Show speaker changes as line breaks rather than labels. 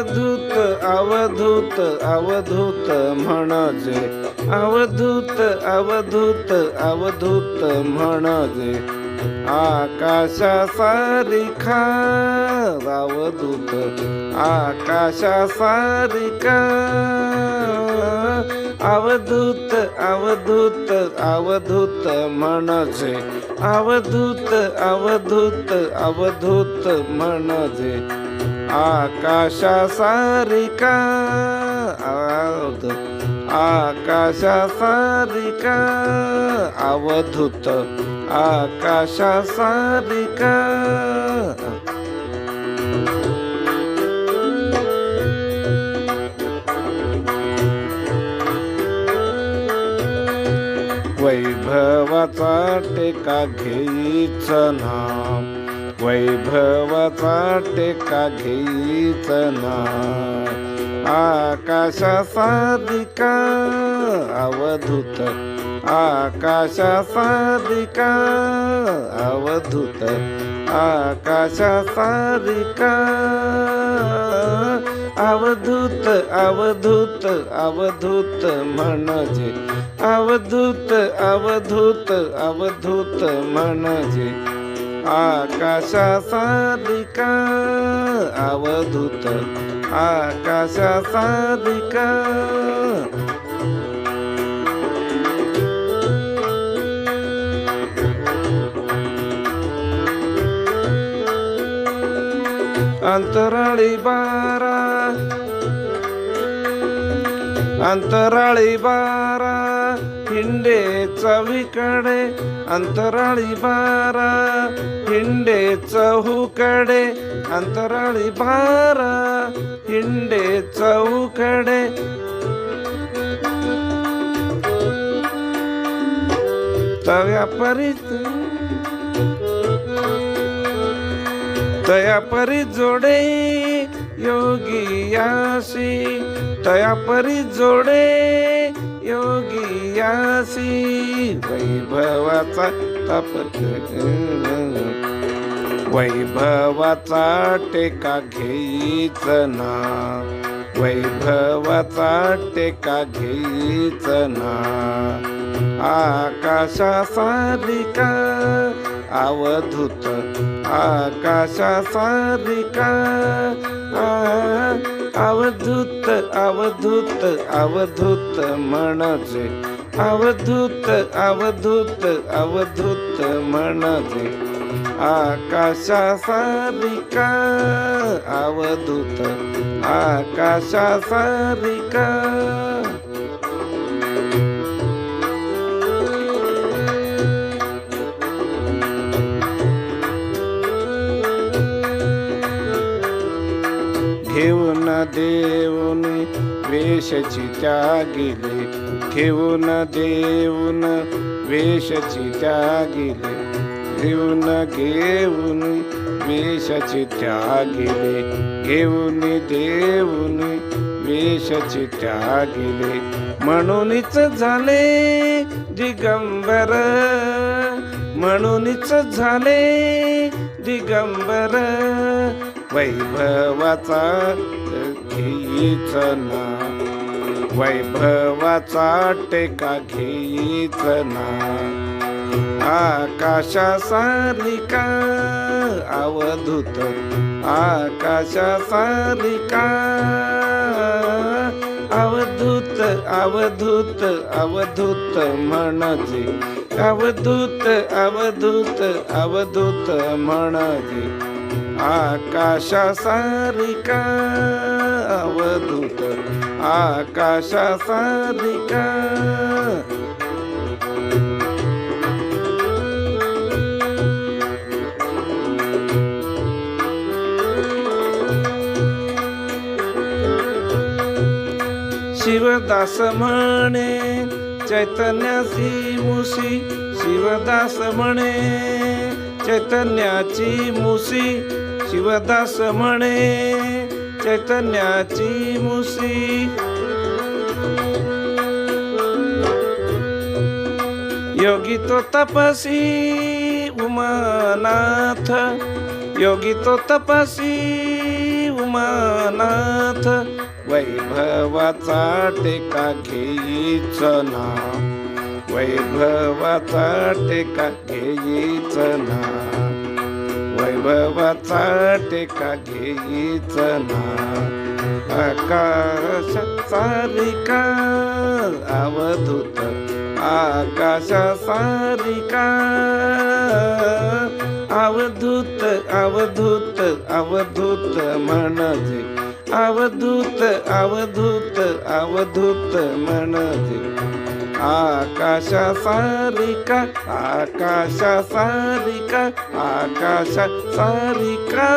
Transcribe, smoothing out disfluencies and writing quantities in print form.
अवधूत अवधूत अवधूत म्हणजे अवधूत अवधूत अवधूत म्हणजे आकाशासारिखा अवधूत आकाशासारिखा अवधूत अवधूत अवधूत म्हणजे अवधूत अवधूत अवधूत म्हणजे आकाशासारिखा आकाशासारिखा अवधूत आकाशासारिखा वैभवाचा टेका घेईच नाम वैभवाचा टेका घेईच नाम आकाशासारिखा अवधूत आकाशासारिखा अवधूत आकाशासारिखा अवधूत अवधूत अवधूत म्हणजे अवधूत अवधूत अवधूत म्हणजे आकाशासारिखा अवधूत आकाशासारिखा अंतराळी बारा अंतराळी बारा हिंडे चवीकडे अंतराळी बारा हिंडे चहूकडे अंतराळी बारा हिंडे चहूकडे तया परी जोडे योगियासी तया परी जोडे योगियासी वैभवाचा वैभवाचा टेका घेईच ना वैभवाचा टेका घेईच ना आकाशासारिखा अवधूत आकाशासारिखा अवधूत अवधूत अवधूत म्हणजे अवधूत अवधूत अवधूत म्हणजे आकाशासारिखा अवधूत आकाशासारिखा घेऊन देऊन वेशची त्यागिले घेऊन देऊन वेशची त्यागिले घेऊन वेशची त्यागिले घेऊन देऊन वेशची त्यागिले म्हणूनच झाले दिगंबर म्हणूनच झाले दिगंबर वैभवाचा घेईच ना वैभवाचा टेका घेईच ना आकाशासारिखा अवधूत आकाशासारिखा अवधूत अवधूत अवधूत म्हणजे अवधूत अवधूत अवधूत म्हणजे आकाशासारिखा अवधूत आकाशासारिखा शिवदास म्हणे चैतन्याची मुसी शिवदास म्हणे चैतन्याची मुसी शिवदास म्हणे चैतन्याची मुसी योगी तो तपसी उमानाथ योगी तो तपसी रमानाथ वैभवाचा टेका घेईच ना वैभवाचा टेका घेईच ना वैभवाचा टेका घेईच ना आकाश सारिका अवधूत आकाश सारिका अवधूत अवधूत अवधूत म्हणजे अवधूत अवधूत अवधूत म्हणजे आकाश सारिका आकाश सारिका आकाश सारिका